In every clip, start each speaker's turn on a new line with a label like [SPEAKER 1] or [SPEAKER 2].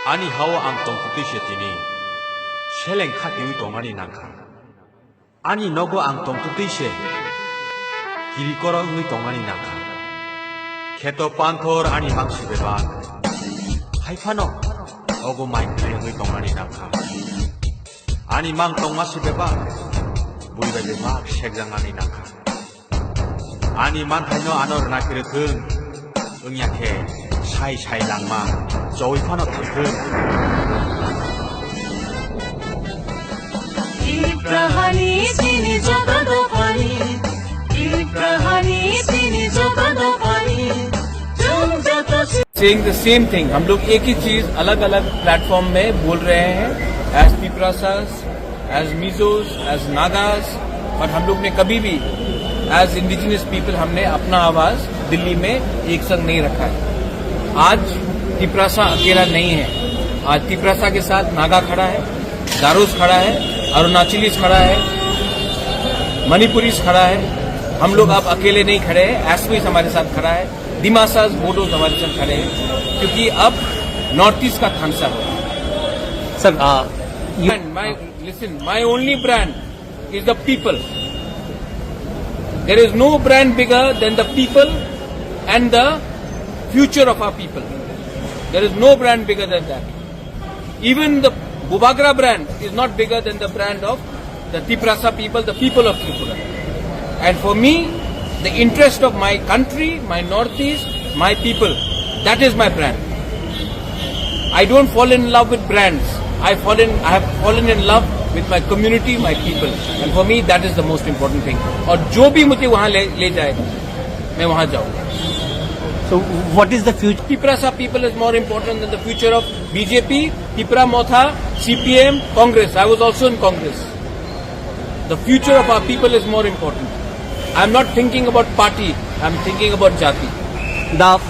[SPEAKER 1] 아니 하워 앙똥 뜻이었더니 셀랭 카디의 동안이 나카 아니 너고 앙똥 뜻이 길거라의 동안이 나카 개또 반토르 아니 망시베바 하이파노 어고 마이크의 동안이 나카 아니 망똥 마시베바 무이베베바 색장안이 나카 아니 만타이노 아노르 나키르든 응약해 사이사이 낭마 조이파노 튼
[SPEAKER 2] Ibrahani sini jogado pani Ibrahani sini jogado pani Jum jato
[SPEAKER 3] saying the same thing. हम लोग एक ही चीज अलग अलग प्लेटफॉर्म में बोल रहे हैं as Tiprasas, as Mizos, as Nagas, और हम लोग ने कभी भी as indigenous people हमने अपना आवाज दिल्ली में एक संग नहीं रखा है। आज तिपरासा अकेला नहीं है, आज तिपरासा के साथ नागा खड़ा है, गारोस खड़ा है, अरुणाचलीस खड़ा है, मणिपुरीस खड़ा है। हम लोग अब अकेले नहीं खड़े हैं, एसपीस हमारे साथ खड़ा है, दिमासास बोडोस हमारे साथ खड़े हैं, क्योंकि अब नॉर्थ ईस्ट का थानसा हो।
[SPEAKER 4] Sir
[SPEAKER 3] my only brand is the people. There is no brand bigger than the people and the future of our people. There is no brand bigger than that. Even the Bubagra brand is not bigger than the brand of the Tiprasa people, the people of Tripura. And for me, the interest of my country, my northeast, my people, that is my brand. I don't fall in love with brands. I have fallen in love with my community, my people. And for me, that is the most important thing. और जो भी मुझे वहाँ ले जाएगा, मैं वहाँ जाऊँगा.
[SPEAKER 4] So what is the future?
[SPEAKER 3] Tiprasa people is more important than the future of BJP, Tipra Motha, CPM, Congress. I was also in Congress. The future of our people is more important. I am not thinking about party. I am thinking about jati.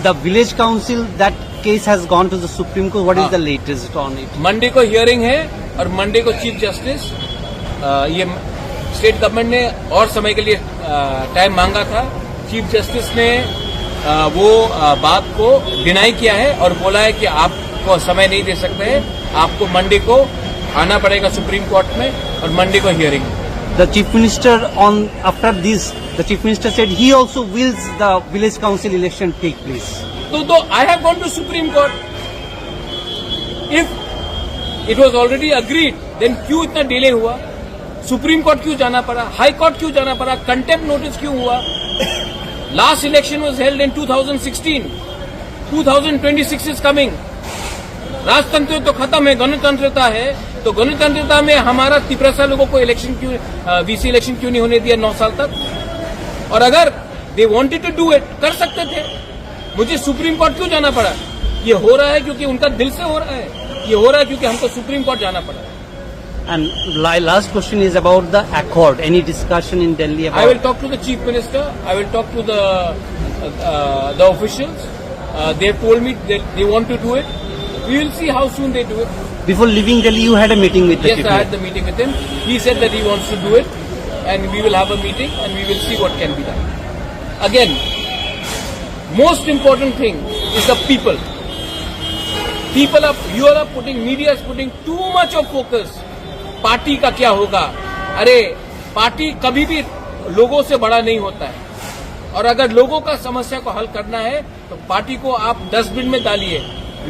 [SPEAKER 4] The village council, that case has gone to the Supreme Court. What is the latest on it?
[SPEAKER 3] Monday को hearing है और Monday को chief justice ये state government ने और समय के लिए टाइम मांगा था. चीफ जस्टिस ने वो बात को डिनाई किया है और बोला है कि आपको समय नहीं दे सकते हैं, आपको मंडे को आना पड़ेगा सुप्रीम कोर्ट में और मंडे को hearing.
[SPEAKER 4] The chief minister after this, the chief minister said he also wills the village council election take place.
[SPEAKER 3] तो I have gone to Supreme Court. If it was already agreed, then क्यों इतना delay हुआ? Supreme court क्यों जाना पड़ा? High court क्यों जाना पड़ा? कंटेम्प्ट नोटिस क्यों हुआ? Last election was held in 2016. 2026 is coming. राजतंत्र तो खत्म है, गणतंत्रता है. तो गणतंत्रता में हमारा तिपरासा लोगों को इलेक्शन क्यों, वीसी इलेक्शन क्यों नहीं होने दिया 9 साल तक? और अगर they wanted to do it, कर सकते थे. मुझे सुप्रीम कोर्ट क्यों जाना पड़ा? ये हो रहा है क्योंकि उनका दिल से हो रहा है. ये हो रहा है क्योंकि हमको सुप्रीम कोर्ट जाना पड़ा.
[SPEAKER 4] And last question is about the accord. Any discussion in Delhi about?
[SPEAKER 3] I will talk to the chief minister. I will talk to the officials. They have told me that they want to do it. We will see how soon they do it.
[SPEAKER 4] Before leaving Delhi, you had a meeting with the
[SPEAKER 3] Yes, I had the meeting with him. He said that he wants to do it, and we will have a meeting, and we will see what can be done. Again, most important thing is the people. Media is putting too much of focus. Party का क्या होगा? अरे party कभी भी लोगों से बड़ा नहीं होता है, और अगर लोगों का समस्या को हल करना है तो पार्टी को आप डस्टबिन में डालिए,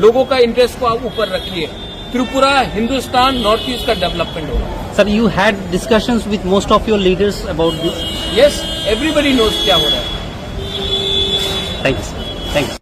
[SPEAKER 3] लोगों का इंटरेस्ट को आप ऊपर रखिए. त्रिपुरा, हिंदुस्तान, नॉर्थ ईस्ट का डेवलपमेंट होगा.
[SPEAKER 4] Sir, you had discussions with most of your leaders about this?
[SPEAKER 3] Yes, everybody knows क्या हो रहा है.
[SPEAKER 4] Thanks. Thanks.